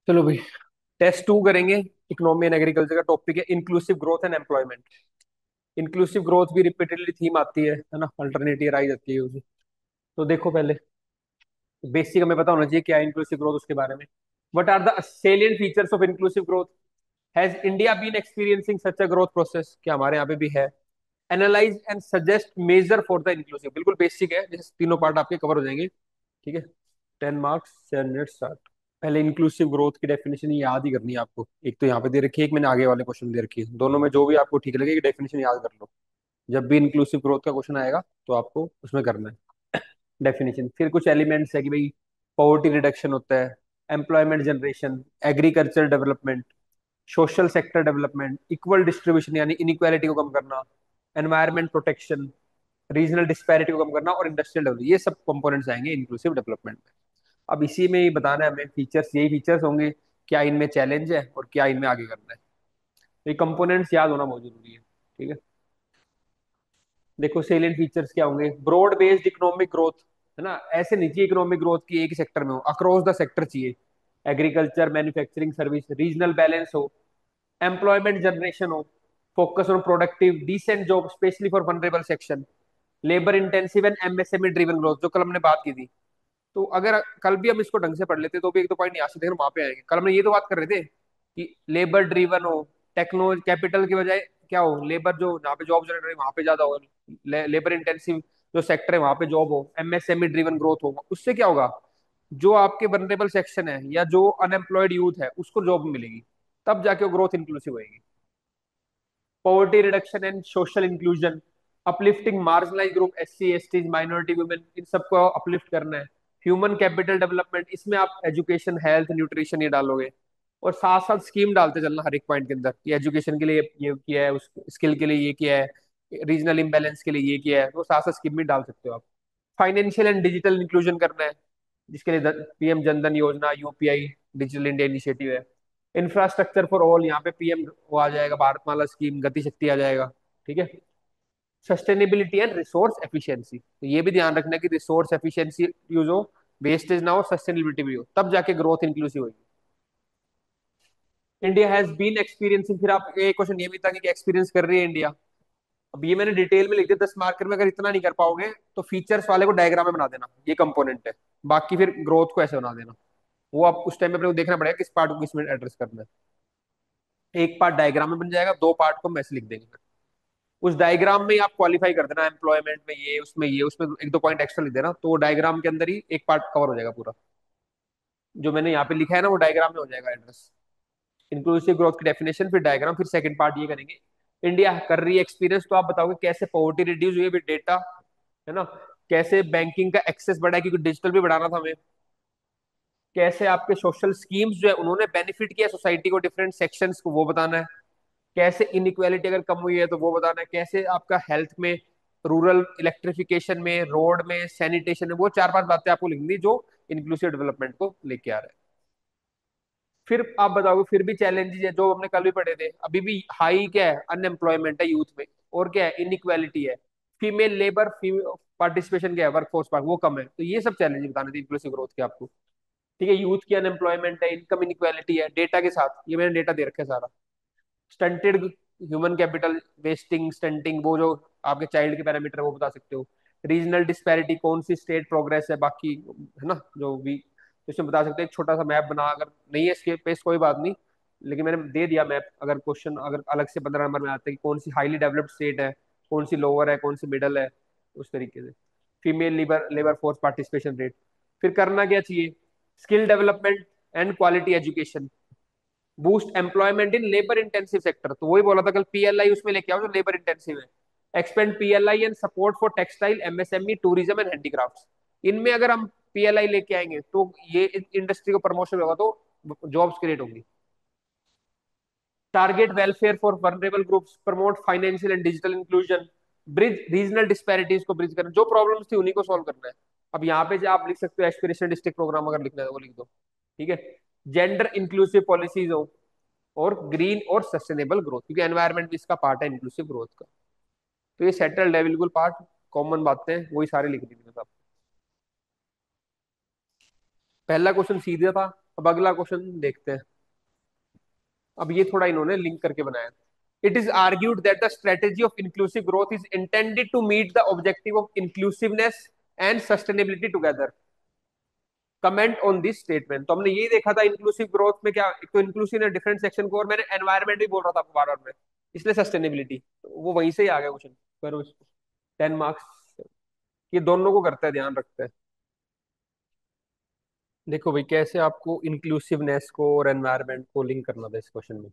चलो भाई, टेस्ट 2 करेंगे। इकोनॉमी एंड एग्रीकल्चर का टॉपिक है inclusive growth and employment. Inclusive growth भी रिपीटेडली थीम आती है ना, अल्टरनेटिव राइज आती है उसे। तो देखो, पहले बेसिक हमें पता होना चाहिए क्या है इंक्लूसिव ग्रोथ, उसके बारे में। What are the salient features of inclusive growth? Has India been experiencing such a growth process? क्या हमारे यहाँ पे भी है? Analyse and suggest measure for the inclusive. बिल्कुल बेसिक है, जैसे तीनों पार्ट आपके कवर हो जाएंगे। ठीक है। 10 मार्क्स, 7 मिनट स्टार्ट। पहले इंक्लूसिव ग्रोथ की डेफिनेशन याद ही करनी है आपको। एक तो यहाँ पे दे रखी है, एक मैंने आगे वाले क्वेश्चन में दे रखी है। दोनों में जो भी आपको ठीक लगे डेफिनेशन याद कर लो। जब भी इंक्लूसिव ग्रोथ का क्वेश्चन आएगा तो आपको उसमें करना है डेफिनेशन। फिर कुछ एलिमेंट्स है कि भाई पॉवर्टी रिडक्शन होता है, employment generation, agriculture development, social sector development, equal distribution यानी इनइक्वालिटी को कम करना, एनवायरमेंट प्रोटेक्शन, रीजनल डिस्पैरिटी को कम करना, और इंडस्ट्रियल डेवलपमेंट। ये सब कंपोनेंट्स आएंगे इंक्लूसिव डेवलपमेंट में। अब इसी में ही बताना है हमें फीचर्स, यही फीचर्स होंगे, क्या इनमें चैलेंज है और क्या इनमें आगे करना है। तो ये कंपोनेंट्स याद होना बहुत जरूरी है। ठीक है। देखो सेलियंट फीचर्स क्या होंगे। ब्रॉड बेस्ड इकोनॉमिक ग्रोथ, है ना। ऐसे नहीं चाहिए इकोनॉमिक ग्रोथ की एक ही सेक्टर में हो, अक्रॉस द सेक्टर चाहिए। Agriculture, manufacturing, service, regional balance हो, एम्प्लॉयमेंट जनरेशन हो, focus on productive decent job specially for vulnerable section, labour intensive and MSME driven growth, जो कल हमने बात की थी। तो अगर कल भी हम इसको ढंग से पढ़ लेते तो भी एक दो पॉइंट यहाँ से देखना वहां पे आएंगे। कल हमने ये तो बात कर रहे थे कि लेबर ड्रिवन हो, टेक्नोलॉजी कैपिटल की बजाय क्या हो, लेबर जो जहाँ पे जॉब जनरेट रही वहां पे ज्यादा हो, लेबर इंटेंसिव जो सेक्टर है वहां पे जॉब हो, एमएसएमई ड्रिवन ग्रोथ हो। उससे क्या होगा, जो आपके वनरेबल सेक्शन है या जो अनएम्प्लॉयड यूथ है उसको जॉब मिलेगी, तब जाके वो ग्रोथ इंक्लूसिव होगी। Poverty reduction and social inclusion, uplifting marginalise group, SC STs, minority women, इन सबको अपलिफ्ट करना है। ह्यूमन कैपिटल डेवलपमेंट, इसमें आप एजुकेशन, हेल्थ, न्यूट्रिशन ये डालोगे। और साथ साथ स्कीम डालते चलना हर एक पॉइंट के अंदर कि एजुकेशन के लिए ये किया है, उस स्किल के लिए ये किया है, रीजनल इम्बेलेंस के लिए ये किया है, तो साथ साथ स्कीम भी डाल सकते हो आप। फाइनेंशियल एंड डिजिटल इंक्लूजन करना है, जिसके लिए पीएम जनधन योजना, यूपीआई, डिजिटल इंडिया इनिशिएटिव है। इंफ्रास्ट्रक्चर फॉर ऑल, यहाँ पे पीएम वो आ जाएगा, भारतमाला स्कीम, गति शक्ति आ जाएगा। ठीक है। सस्टेनेबिलिटी एंड रिसोर्स एफिशिएंसी, तो ये भी ध्यान रखना कि रिसोर्स एफिशिएंसी यूज हो, वेस्टेज ना हो, सस्टेनेबिलिटी भी हो, तब जाके ग्रोथ इंक्लूसिव होगी। इंडिया हैज बीन एक्सपीरियंसिंग, फिर आप एक क्वेश्चन ये भी था कि एक्सपीरियंस कर रही है इंडिया। अब ये मैंने डिटेल में लिख दिया 10 मार्कर में। अगर इतना नहीं कर पाओगे तो फीचर्स वाले को डायग्राम में बना देना, ये कंपोनेंट है। बाकी फिर ग्रोथ को ऐसे बना देना। वो आप उस टाइम में अपने को देखना पड़ेगा किस पार्ट को किस में एड्रेस करना है। एक पार्ट डायग्राम में बन जाएगा, दो पार्ट को हम ऐसे लिख देंगे। उस डायग्राम में ही आप क्वालिफाई कर देना, एम्प्लॉयमेंट में ये, उसमें ये, उसमें एक दो पॉइंट एक्स्ट्रा लिख देना, तो वो डायग्राम के अंदर ही एक पार्ट कवर हो जाएगा पूरा। जो मैंने यहाँ पे लिखा है ना वो डायग्राम में हो जाएगा एड्रेस। इंक्लूसिव ग्रोथ की डेफिनेशन, फिर डायग्राम, फिर सेकंड पार्ट ये करेंगे। इंडिया कर रही है एक्सपीरियंस, तो आप बताओगे कैसे पॉवर्टी रिड्यूस हुई है विद डेटा, है ना। कैसे बैंकिंग का एक्सेस बढ़ा है, क्योंकि डिजिटल भी बढ़ाना था हमें। कैसे आपके सोशल स्कीम्स जो है उन्होंने बेनिफिट किया सोसाइटी को, डिफरेंट सेक्शंस को, वो बताना है। कैसे इनइक्वालिटी अगर कम हुई है तो वो बताना है। कैसे आपका हेल्थ में, रूरल इलेक्ट्रिफिकेशन में, रोड में, सैनिटेशन में, वो चार पांच बातें आपको लिखनी जो इंक्लूसिव डेवलपमेंट को लेके आ रहा है। फिर आप बताओगे फिर भी चैलेंजेस है जो हमने कल भी पढ़े थे, अभी भी हाई क्या है, अनएम्प्लॉयमेंट है यूथ में, और क्या है, इनइक्वालिटी है। फीमेल लेबर पार्टिसिपेशन क्या है, वर्कफोर्स पार्ट वो कम है। तो ये सब चैलेंज बताने थे इंक्लूसिव ग्रोथ के आपको। ठीक है। यूथ की अनएम्प्लॉयमेंट है, इनकम इनइक्वालिटी है, डेटा के साथ, ये मैंने डेटा दे रखा है सारा। Stunted human capital, wasting, stunting, वो जो आपके चाइल्ड के पैरामीटर वो बता सकते हो। रीजनल डिस्पैरिटी, कौन सी स्टेट प्रोग्रेस है बाकी, है ना, जो भी इसमें बता सकते हैं। एक छोटा सा मैप बना, अगर नहीं है इसके पेस कोई बात नहीं, लेकिन मैंने दे दिया मैप। अगर क्वेश्चन अगर अलग से 15 नंबर में आते हैं कि कौन सी हाईली डेवलप्ड स्टेट है, कौन सी लोअर है, कौन सी मिडल है, उस तरीके से। Female labour labour force participation rate. फिर करना क्या चाहिए, skill development and quality education, boost employment in labour intensive sector, तो वही बोला था कल, पीएलआई उसमें लेके आओ जो लेबर इंटेंसिव है। Expand PLI and support for textile, MSME, tourism and handicrafts. इनमें अगर हम पीएलआई लेके आएंगे तो ये इंडस्ट्री को प्रमोशन होगा, तो जॉब्स क्रिएट होंगी। Target welfare for vulnerable groups, promote financial and digital inclusion, bridge regional disparities को ब्रिज करना, जो प्रॉब्लम्स थी उन्हीं को सॉल्व करना है। अब यहाँ पे जो आप लिख सकते हो एस्पिरेशन डिस्ट्रिक्ट प्रोग्राम, अगर लिखना है तो वो लिख दो। ठीक है। जेंडर इंक्लूसिव पॉलिसीज हो, और ग्रीन और सस्टेनेबल ग्रोथ, क्योंकि एनवायरमेंट भी इसका पार्ट है इंक्लूसिव ग्रोथ का। तो ये सेटल्ड है बिल्कुल पार्ट। कॉमन बातें वही सारी लिख दी थी बस आप। पहला क्वेश्चन सीधा था, अब अगला क्वेश्चन देखते हैं। अब ये थोड़ा इन्होंने लिंक करके बनाया। It is argued that the strategy of inclusive growth is intended to meet the objective of inclusiveness and sustainability together. Comment on this statement. तो हमने यही देखा था इंक्लूसिव ग्रोथ में क्या, एक तो इंक्लूसिव ने डिफरेंट सेक्शन को, और मैंने एनवायरमेंट भी बोल रहा था आपको बार बार में, इसलिए सस्टेनेबिलिटी, तो वो वहीं से ही आ गया क्वेश्चन। करो इसको, 10 मार्क्स। ये दोनों को करता है, ध्यान रखते हैं। देखो भाई कैसे आपको इंक्लूसिवनेस को और एनवायरमेंट को लिंक करना था इस क्वेश्चन में।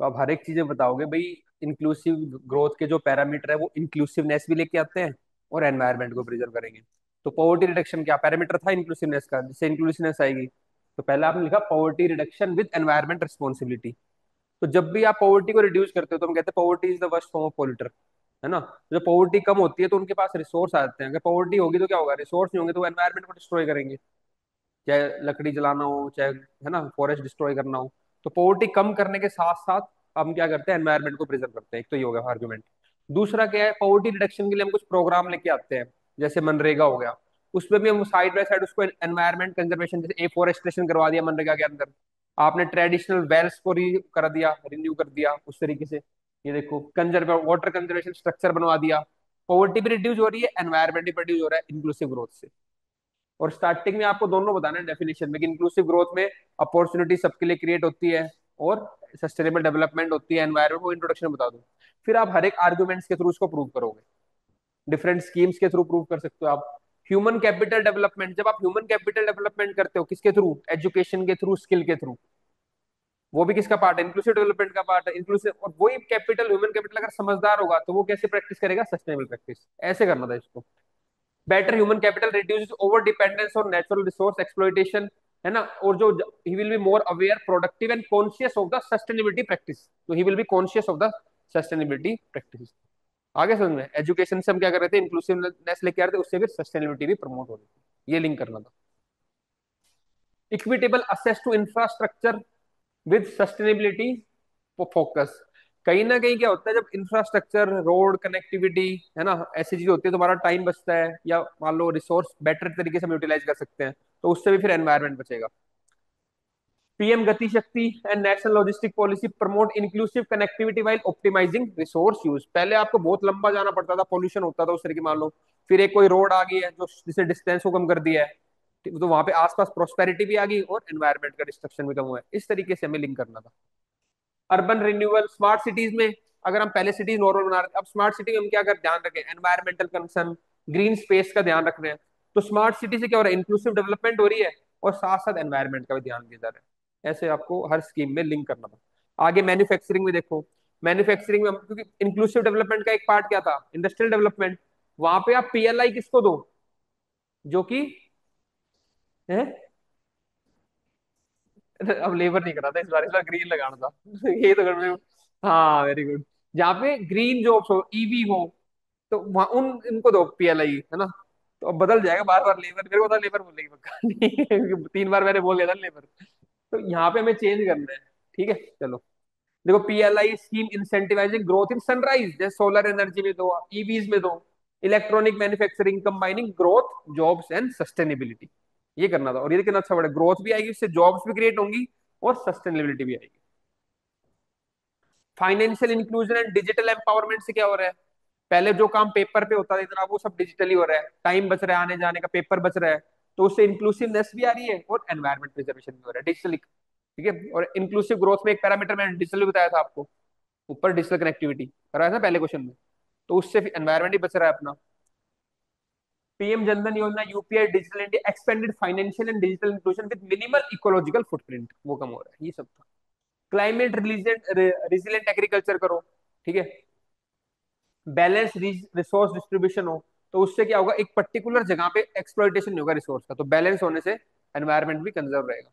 तो आप हर एक चीजें बताओगे भाई। इंक्लूसिव ग्रोथ के जो पैरामीटर है वो इंक्लूसिवनेस भी लेके आते हैं और एनवायरमेंट को प्रिजर्व करेंगे। तो पॉवर्टी रिडक्शन क्या पैरामीटर था इंक्लूसिवनेस का, जिससे इंक्लूसिवनेस आएगी। तो पहले आपने लिखा poverty reduction with environment responsibility. तो जब भी आप पॉवर्टी को रिड्यूस करते हो तो हम कहते हैं poverty is the worst form of polluter, है ना। जब पॉवर्टी कम होती है तो उनके पास रिसोर्स आ जाते हैं। अगर पॉवर्टी होगी तो क्या होगा, रिसोर्स नहीं होंगे तो एनवायरमेंट को डिस्ट्रॉय करेंगे, चाहे लकड़ी जलाना हो, चाहे है ना फॉरेस्ट डिस्ट्रॉय करना हो। तो पोवर्टी कम करने के साथ साथ हम क्या करते हैं, एनवायरनमेंट को प्रिजर्व करते हैं। एक तो ये हो गया आर्गुमेंट। दूसरा क्या है, पोवर्टी रिडक्शन के लिए हम कुछ प्रोग्राम लेके आते हैं, जैसे मनरेगा हो गया। उसमें भी हम साइड बाय साइड उसको एनवायरनमेंट कंजर्वेशन, जैसे एफोरेस्टेशन करवा दिया मनरेगा के अंदर। आपने ट्रेडिशनल वेल्स को री कर दिया, रिन्यू कर दिया उस तरीके से। ये देखो कंजर्व वाटर कंजर्वेशन स्ट्रक्चर बनवा दिया। पोवर्टी भी रिड्यूस हो रही है, एनवायरनमेंट भी प्रोड्यूस हो रहा है इंक्लूसिव ग्रोथ से। और स्टार्टिंग में आपको दोनों बताना है डेफिनेशन में कि इंक्लूसिव ग्रोथ में अपॉर्चुनिटी सबके लिए क्रिएट होती है और सस्टेनेबल डेवलपमेंट होती है, एनवायरमेंट को इंट्रोडक्शन बता दो। फिर आप हर एक आर्गुमेंट्स के थ्रू उसको प्रूव करोगे, डिफरेंट स्कीम्स के थ्रू प्रूव कर सकते हो आप। ह्यूमन कैपिटल डेवलपमेंट, जब आप ह्यूमन कैपिटल डेवलपमेंट करते हो किसके थ्रू, एजुकेशन के थ्रू, स्किल के थ्रू, वो भी किसका पार्ट है, इंक्लूसिव डेवलपमेंट का पार्ट है। इंक्लूसिव, और वही कैपिटल, ह्यूमन कैपिटल अगर समझदार होगा तो वो कैसे प्रैक्टिस करेगा, सस्टेनेबल प्रैक्टिस। ऐसे करना था इसको। Better human capital reduces over dependence on natural resource exploitation, है ना। और जो he will be more aware, productive and conscious of the sustainability practice. तो he will be conscious of the sustainability practice. आगे समझ में, एजुकेशन से हम क्या कर रहे थे, इंक्लूसिवनेस लेके आ रहे थे, उससे फिर सस्टेनेबिलिटी भी प्रमोट हो रही थी। ये लिंक करना था। Equitable access to infrastructure with sustainability focus. कहीं ना कहीं क्या होता है, जब इंफ्रास्ट्रक्चर, रोड कनेक्टिविटी, है ना, ऐसी चीज होती है तो हमारा टाइम बचता है, या मान लो रिसोर्स बेटर तरीके से हम यूटिलाइज कर सकते हैं, तो उससे भी फिर एनवायरनमेंट बचेगा। PM Gati Shakti and national logistic policy promote inclusive connectivity while optimising resource use. पहले आपको बहुत लंबा जाना पड़ता था, पोल्यूशन होता था उस तरीके, मान लो फिर एक कोई रोड आ गई है जो जिसने डिस्टेंस को कम कर दिया है, तो वहां पे आसपास प्रोस्पेरिटी भी आ गई और एनवायरनमेंट का डिस्ट्रक्शन भी कम हुआ है। इस तरीके से हमें लिंक करना था। अर्बन रिन्यूअल, स्मार्ट सिटीज में अगर हम पहले सिटीज नॉर्मल बना रहे थे, अब स्मार्ट सिटी में हम क्या कर ध्यान रखें, एनवायरमेंटल कंसर्न, ग्रीन स्पेस का ध्यान रख रहे हैं। तो स्मार्ट सिटी से क्या हो रहा है, इंक्लूसिव डेवलपमेंट हो रही है और साथ साथ एनवायरमेंट का भी ध्यान दिया जा रहा है। ऐसे आपको हर स्कीम में लिंक करना था। आगे मैन्युफैक्चरिंग में देखो, मैन्युफैक्चरिंग में क्योंकि इंक्लूसिव डेवलपमेंट का एक पार्ट क्या था, इंडस्ट्रियल डेवलपमेंट। वहां पे आप पीएलआई किसको दो, जो कि है, अब लेबर नहीं करा था इस बार ग्रीन लगाना था। ये तो करना। हाँ वेरी गुड। जहाँ पे ग्रीन जॉब्स हो, ईवी हो, तो वहाँ उन इनको दो पीएलआई, है ना। तो अब बदल जाएगा बार बार, लेबर मेरे को था लेबर बोलेगी पक्का नहीं 3 बार मैंने बोल दिया था लेबर। तो यहाँ पे हमें चेंज करना है। ठीक है चलो। देखो PLI scheme incentivising growth in sunrise, जैसे सोलर एनर्जी में दो, ईवीज में दो, electronic manufacturing combining growth jobs and sustainability. ये करना था। और ये कितना अच्छा वर्ड है, ग्रोथ भी आएगी, उससे जॉब्स भी क्रिएट होंगी और सस्टेनेबिलिटी भी आएगी। Financial inclusion and digital empowerment से क्या हो रहा है, पहले जो काम पेपर पे होता था इतना, वो सब डिजिटली हो रहा है, टाइम बच रहा है आने जाने का, पेपर बच रहा है। तो उससे इंक्लूसिवनेस भी आ रही है और एनवायरमेंट प्रिजर्वेशन भी हो रहा है डिजिटली। ठीक है। और इंक्लूसिव ग्रोथ में एक पैरामीटर मैंने डिजिटल बताया था आपको, ऊपर डिजिटल कनेक्टिविटी कराया था पहले क्वेश्चन में। तो उससे एनवायरमेंट ही बच रहा है अपना। पीएम जनधन योजना, UPI, digital India, expanded financial and digital inclusion with minimal ecological footprint, वो कम हो रहा है। ये सब था। क्लाइमेट रिजिलेंट एग्रीकल्चर करो। ठीक है। बैलेंस रिसोर्स डिस्ट्रीब्यूशन हो, तो उससे क्या होगा, एक पर्टिकुलर जगह पे एक्सप्लॉइटेशन नहीं होगा रिसोर्स का, तो बैलेंस होने से एनवायरमेंट भी कंजर्व रहेगा।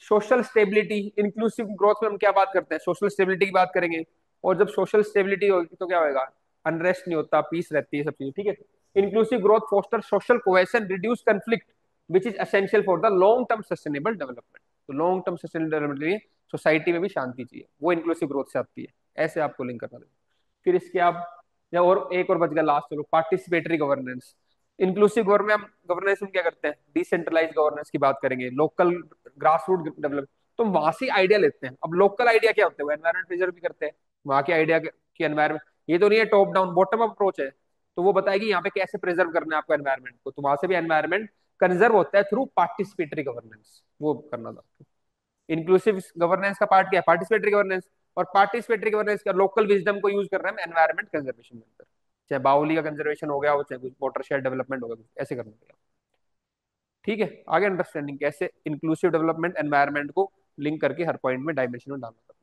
सोशल स्टेबिलिटी, इंक्लूसिव ग्रोथ में हम क्या बात करते हैं, सोशल स्टेबिलिटी की बात करेंगे। और जब सोशल स्टेबिलिटी होगी तो क्या होगा, अनरेस्ट नहीं होता, पीस रहती है, सब चीजें। ठीक है। Inclusive growth foster social cohesion, reduce conflict, which is essential for the long term sustainable development. तो लॉन्ग टर्म सस्टेनेबल डेवलपमेंट के लिए सोसाइटी में भी शांति चाहिए, वो इंक्लूसिव ग्रोथ से आती है। ऐसे आपको लिंक करना है। फिर इसके आप, या और एक और बच गया लास्ट, चलो पार्टिसिपेटरी गवर्नेंस। इंक्लूसिव गवर्नेंस हम क्या करते हैं, डिसेंट्रलाइज गवर्नेंस की बात करेंगे, लोकल ग्रास रूट डेवलप। तो वहां से आइडिया लेते हैं। अब लोकल आइडिया क्या होते हैं, वो एनवायरमेंट प्रिजर्व भी करते हैं। वहां के आइडिया की एनवायरमेंट, ये तो नहीं है top down bottom up approach है। तो वो बताएगी यहाँ पे कैसे प्रिजर्व करना है आपको एनवायरमेंट को। तो वहां से भी एनवायरमेंट कंजर्व होता है थ्रू पार्टिसिपेटरी गवर्नेंस, वो करना था। इंक्लूसिव गवर्नेंस का पार्ट क्या है, पार्टिसिपेटरी गवर्नेंस। और पार्टिसिपेटरी गवर्नेंस का लोकल विजडम को यूज कर रहे हैं एनवायरमेंट कंजर्वेशन में अंदर। चाहे बाउली का कंजर्वेशन हो गया हो, चाहे कुछ वाटरशेड डेवलपमेंट हो गया, कुछ ऐसे करना पड़ेगा। ठीक है, आगे अंडरस्टैंडिंग कैसे इंक्लूसिव डेवलपमेंट एनवायरमेंट को लिंक करके हर पॉइंट में डायमेंशन में डालना था।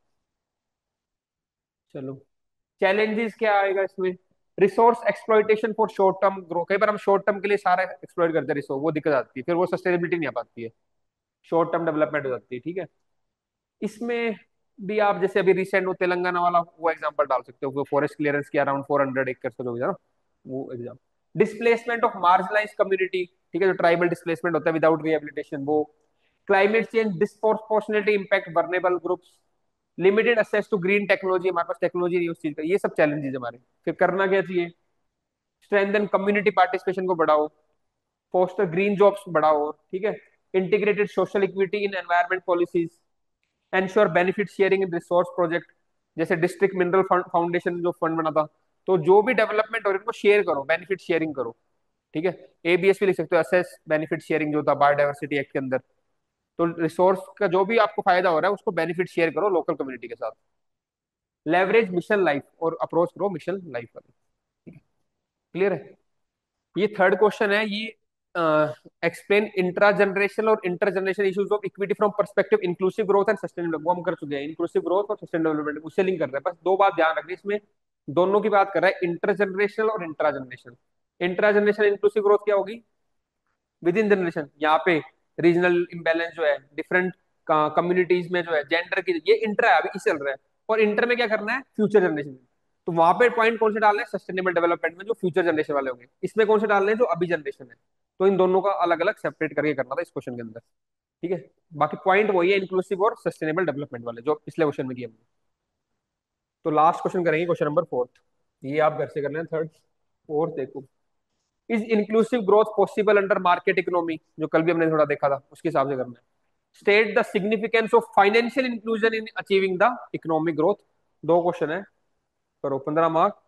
चलो, चैलेंजेस क्या आएगा इसमें। Resource exploitation for short term grow, कई बार हम शॉर्ट टर्म के लिए सारा एक्सप्लॉइट करते हैं रिसोर्स, वो दिक्कत आती है, फिर वो सस्टेनेबिलिटी नहीं आ पाती है, शॉर्ट टर्म डेवलपमेंट हो जाती है। ठीक है, इसमें भी आप जैसे अभी रिसेंट वो तेलंगाना वाला वो एग्जांपल डाल सकते हो, वो फॉरेस्ट क्लियरेंस किया अराउंड 400 एकड़ का जो है ना, वो exam. Displacement of marginalise community, ठीक है, जो ट्राइबल डिस्प्लेसमेंट होता है विदाउट रिहेबिलिटेशन, वो। Climate change disproportionately impact vulnerable groups. Limited access to green technology, हमारे पास टेक्नोलॉजी नहीं उस चीज का, ये सब चैलेंजेस हमारे। फिर करना क्या चाहिए, स्ट्रेंथन कम्युनिटी पार्टिसिपेशन को बढ़ाओ, फोस्टर ग्रीन जॉब्स बढ़ाओ, ठीक है, integrated social equity in environment policies, ensure benefit sharing in resource project. जैसे डिस्ट्रिक्ट मिनरल फंड फाउंडेशन जो फंड बना था, तो जो भी डेवलपमेंट हो रही है उनको शेयर करो, बेनिफिट शेयरिंग करो। ठीक है, एबीएस भी लिख सकते हो, असेस बेनिफिट शेयरिंग जो था बायोडायवर्सिटी एक्ट के अंदर। तो रिसोर्स का जो भी आपको फायदा हो रहा है उसको बेनिफिट शेयर करो लोकल कम्युनिटी के साथ। लेवरेज मिशन लाइफ और अप्रोच करो मिशन लाइफ वाले। क्लियर है। ये थर्ड क्वेश्चन है, ये एक्सप्लेन इंट्रा जनरेशनल और inter generation issues of equity from perspective inclusive growth and sustainable, वो हम कर चुके हैं। इंक्लूसिव ग्रोथ और सस्टेनेबल डेवलपमेंट उससे लिंक कर रहा है, बस दो बात ध्यान रखनी इसमें, दोनों की बात कर रहा है, इंटर जनरेशनल और intra generational. Intra generational inclusive growth क्या होगी, विद इन जनरेशन, यहाँ पे रीजनल इम्बेलेंस जो है डिफरेंट कम्युनिटीज में जो है जेंडर की, ये इंटर है, अभी इसे चल रहा है। और इंटर में क्या करना है, फ्यूचर जनरेशन में। तो वहां पे पॉइंट कौन से डालने हैं, सस्टेनेबल डेवलपमेंट में जो फ्यूचर जनरेशन वाले होंगे, इसमें कौन से डालने हैं जो अभी जनरेशन है। तो इन दोनों का अलग अलग सेपरेट करके करना था इस क्वेश्चन के अंदर। ठीक है, बाकी पॉइंट वही है, इंक्लूसिव और सस्टेनेबल डेवलपमेंट वाले जो पिछले क्वेश्चन में किए हमने। तो लास्ट क्वेश्चन करेंगे, क्वेश्चन नंबर फोर्थ। ये आप घर से कर लें, थर्ड फोर्थ देखो। Is inclusive growth possible under market economy, जो कल भी हमने थोड़ा देखा था उसके हिसाब से करना है। State the significance of financial inclusion in achieving the economic growth. दो क्वेश्चन है, करो 15 mark,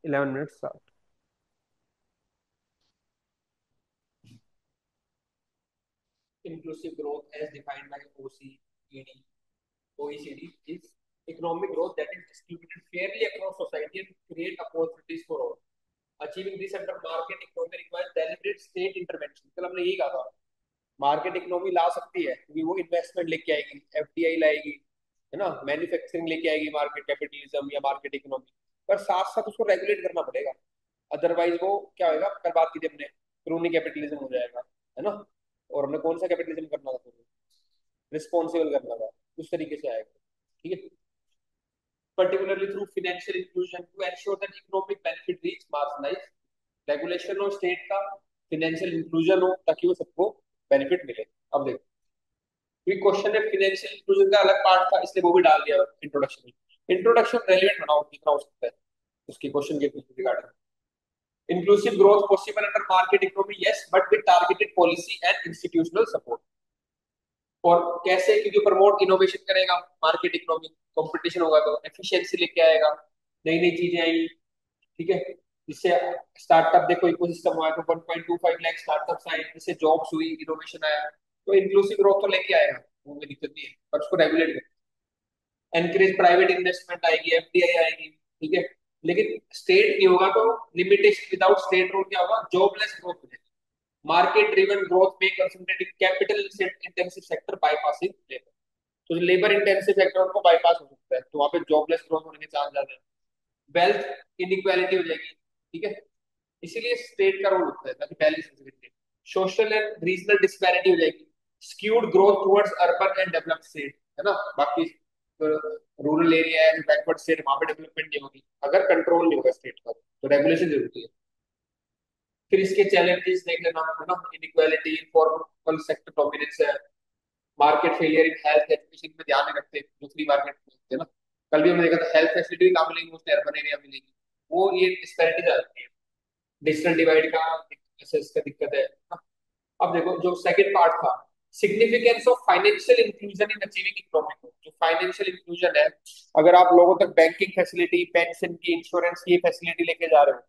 11 minute start. Inclusive growth as defined by OECD, OECD is economic growth that is distributed fairly across society and create opportunities for all. Achieving this under market economy requires deliberate state intervention। कल हमने यही कहा था, market economy ला सकती है क्योंकि वो investment लेके आएगी, एफडीआई लाएगी, है ना, मैन्युफैक्चरिंग लेके आएगी, मार्केट कैपिटलिज्म या मार्केट इकोनॉमी। पर साथ साथ उसको रेगुलेट करना पड़ेगा, अदरवाइज वो क्या होगा, कल बात की थी हमने, क्रोनी कैपिटलिज्म हो जाएगा, है ना। और हमने कौन सा कैपिटलिज्म करना था, रिस्पॉन्सिबल करना था, उस तरीके से आएगा। ठीक है, particularly through financial inclusion to ensure that economic benefit reach marginalized। Regulation हो स्टेट का, फाइनेंशियल इंक्लूजन हो ताकि वो सबको बेनिफिट मिले। अब देखो, ये क्वेश्चन है फाइनेंशियल इंक्लूजन का अलग पार्ट था इसलिए वो भी डाल दिया इंट्रोडक्शन में। इंट्रोडक्शन रेलिवेंट बनाओ जितना हो सकता है उसके क्वेश्चन के regarding. Inclusive growth possible under market economy, yes, but with targeted policy and institutional support. और कैसे, क्योंकि प्रमोट इनोवेशन करेगा, मार्केट इकोनॉमी कंपटीशन होगा तो एफिशिएंसी लेके आएगा, नई नई चीजें आएंगी। ठीक है, जिससे स्टार्टअप, देखो इकोसिस्टम हुआ है तो 1.25 लाख स्टार्टअप्स आए, जिससे जॉब्स हुई, इनोवेशन आया। तो इंक्लूसिव ग्रोथ तो लेके आएगा, वो कोई दिक्कत नहीं है, पर उसको रेगुलेट कर, एनकरेज प्राइवेट इन्वेस्टमेंट आएगी, एफडीआई आएगी। ठीक है, लेकिन स्टेट नहीं होगा तो लिमिटेशन, विदाउट स्टेट रोल क्या होगा, जॉबलेस ग्रोथ हो जाएगी। मार्केट ड्रिवन ग्रोथ में concentrate in capital intensive sector bypassing labour. तो जो लेबर इंटेंसिव सेक्टर उनको बाईपास हो सकता है, तो वहां पे जॉबलेस ग्रोथ होने के चांस ज्यादा है। वेल्थ इनइक्वालिटी हो जाएगी। ठीक है, इसीलिए स्टेट का रोल होता है ताकि बैलेंस हो सके। सोशल एंड रीजनल डिस्पैरिटी हो जाएगी, skewed growth towards urban and developed state, है ना। बाकी रूरल एरिया है, बैकवर्ड स्टेट, वहां पे डेवलपमेंट नहीं होगी अगर कंट्रोल नहीं होगा स्टेट का, तो रेगुलेशन जरूरी है। फिर इसके चैलेंजेस देख लेना, है ना, इनइक्वालिटी, इनफॉर्मल सेक्टर डोमिनेंस है, market failure in health education में ध्यान नहीं रखते, दूसरी मार्केट में होते हैं ना। कल भी हमने देखा था, हेल्थ फैसिलिटी भी कहाँ मिलेगी, उसने अर्बन एरिया में मिलेगी, वो ये डिस्पैरिटी आ जाती है। डिजिटल डिवाइड का एसेस का दिक्कत है। अब देखो जो सेकंड पार्ट था, significance of financial inclusion in achieving economic growth. जो फाइनेंशियल इंक्लूजन है, अगर आप लोगों तक बैंकिंग फैसिलिटी, पेंशन की, इंश्योरेंस की फैसिलिटी लेके जा रहे हो,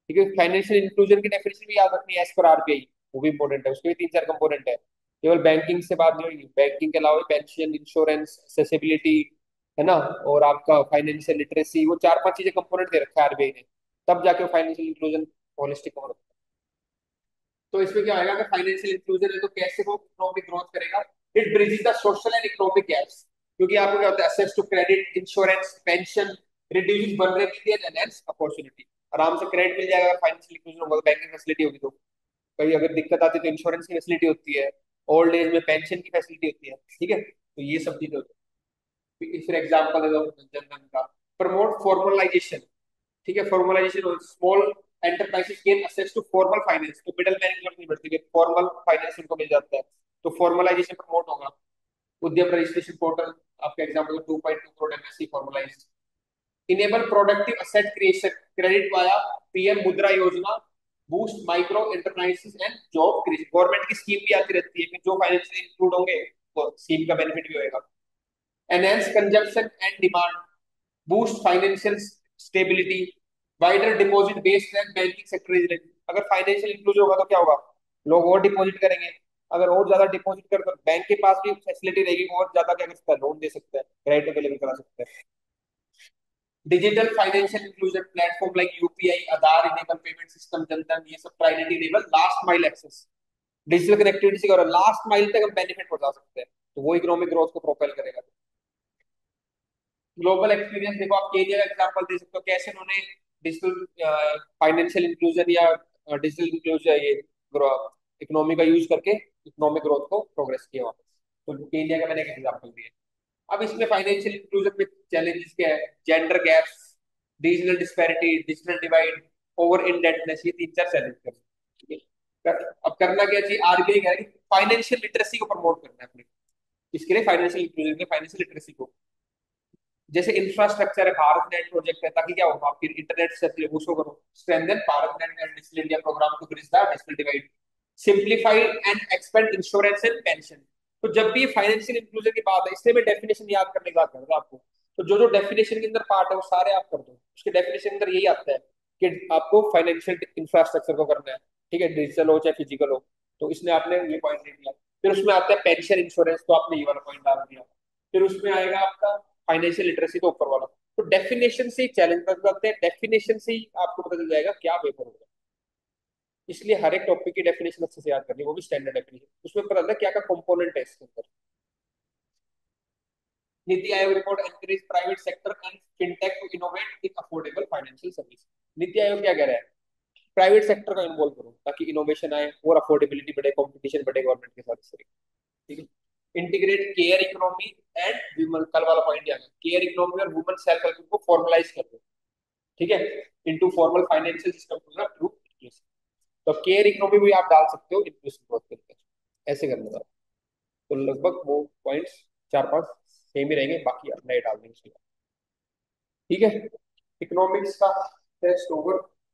ठीक है, फाइनेंशियल इंक्लूजन की डेफिनेशन भी याद रखनी है एज पर आरबीआई, वो भी इंपॉर्टेंट है, उसके भी तीन चार कंपोनेंट है। केवल बैंकिंग से बात नहीं होगी, बैंकिंग के अलावा पेंशन, इंश्योरेंस, एक्सेसिबिलिटी, है ना, और आपका फाइनेंशियल लिटरेसी, वो चार पांच चीजें कंपोनेंट दे रखा है आरबीआई ने, तब जाके फाइनेंशियल इंक्लूजन होलिस्टिक कवर होता है। तो इसमें क्या आएगा, अगर फाइनेंशियल इंक्लूजन है तो कैसे वो इकोनॉमिक ग्रोथ करेगा? It bridges the social and economic gaps, क्योंकि आपको क्या होता है, access to credit, insurance, pension, reduce vulnerability and enhance opportunity. आराम से क्रेडिट मिल जाएगा अगर फाइनेंशियल इंक्लूजन होगा, बैंकिंग फैसिलिटी होगी तो। कहीं अगर दिक्कत आती है तो इंश्योरेंस की फैसिलिटी होती है, ओल्ड एज में पेंशन की फैसिलिटी होती है, ठीक है, तो ये सब चीजें होती है। फिर एग्जाम्पल दे दो जनधन का। प्रमोट फॉर्मलाइजेशन, ठीक है, formalisation, small enterprises gain access to formal finance, तो मिडल मैन की जरूरत नहीं पड़ती, फॉर्मल फाइनेंस उनको मिल जाता है, तो फॉर्मलाइजेशन प्रमोट होगा। उद्यम रजिस्ट्रेशन पोर्टल, आपका example 2.2 crore MSc formalised. Enable productive asset creation, credit via PM मुद्रा योजना, boost micro enterprises and job creation. Government की स्कीम भी आती रहती है कि जो फाइनेंशियल इंक्लूड होंगे तो स्कीम का बेनिफिट भी होगा। Enhance consumption and demand, boost financial stability, wider deposit based and banking sector is. अगर फाइनेंशियल इंक्लूजन होगा तो क्या होगा, लोग और डिपॉजिट करेंगे, अगर और ज्यादा डिपॉजिट कर तो बैंक के पास भी फैसिलिटी रहेगी, और ज्यादा क्या कर सकता है, लोन दे सकता है, क्रेडिट अवेलेबल करा सकता है। Digital financial inclusion platform like UPI, Aadhaar enable payment system, Jan Dhan, ये सब priority enable last mile access, digital connectivity से और लास्ट माइल तक हम बेनिफिट पहुंचा सकते हैं, तो वो इकोनॉमिक ग्रोथ को प्रोपेल करेगा। ग्लोबल एक्सपीरियंस देखो, आप केनिया का एग्जांपल दे सकते हो, कैसे उन्होंने डिजिटल फाइनेंशियल इंक्लूजन या डिजिटल इंक्लूजन, ये इकोनॉमी का यूज करके इकोनॉमिक ग्रोथ को प्रोग्रेस किया वहाँ पे। तो केनिया का मैंने एक एग्जांपल दिया। अब इसमें फाइनेंशियल इंक्लूजन में चैलेंजेस क्या है, gender gaps, digital disparity, digital divide, over indebtedness, ये तीन चार चैलेंज कर, ठीक है। अब करना क्या चाहिए, आरबीआई कह रहा है कि फाइनेंशियल लिटरेसी को प्रमोट करना है अपने, इसके लिए फाइनेंशियल इंक्लूजन के, फाइनेंशियल लिटरेसी को, जैसे इंफ्रास्ट्रक्चर है, भारत नेट प्रोजेक्ट है, ताकि क्या हो, आपकी इंटरनेट से उसको करो, strengthen Bharat net and digital India programme to bridge the digital divide, simplified and expand insurance and pension. तो जब भी फाइनेंशियल इंक्लूजन की बात है, इसलिए मैं डेफिनेशन याद करने की बात करूंगा आपको, तो जो जो डेफिनेशन के अंदर पार्ट है वो सारे आप कर दो, उसके डेफिनेशन के अंदर यही आता है कि आपको फाइनेंशियल इंफ्रास्ट्रक्चर को करना है, ठीक है, डिजिटल हो चाहे फिजिकल हो, तो इसमें आपने ये पॉइंट दे दिया। फिर उसमें आता है पेंशन इंश्योरेंस, तो आपने ये वाला पॉइंट डाल दिया। फिर उसमें आएगा आपका फाइनेंशियल लिटरेसी, तो ऊपर वाला। तो डेफिनेशन से ही चैलेंज कर सकते हैं, डेफिनेशन से ही आपको पता चल जाएगा क्या पेपर होगा। इसलिए हर एक टॉपिक की डेफिनेशन अच्छे से याद करनी, वो भी स्टैंडर्ड डेफिनेशन, उसमें पता चलता है क्या क्या कंपोनेंट है इसके अंदर। NITI Aayog report encourage private sector and fintech to innovate in affordable financial service. NITI Aayog क्या कह रहा है, प्राइवेट सेक्टर को इन्वॉल्व करो ताकि इनोवेशन आए और अफोर्डेबिलिटी बढ़े, कंपटीशन बढ़े गवर्नमेंट के साथ, ठीक है। Integrate care economy and human, कल वाला पॉइंट आ गया, केयर इकोनॉमी और वुमन सेल्फ हेल्प को फॉर्मलाइज कर दो, ठीक है, into formal financial system to the true inclusive. तो केयर इकोनॉमी भी आप डाल सकते हो इंक्लूसिव ग्रोथ के अंदर, ऐसे करने का। तो लगभग वो पॉइंट्स चार पांच सेम ही रहेंगे, बाकी आप नए डाल देंगे, ठीक है। इकोनॉमिक्स का टेस्ट ओवर।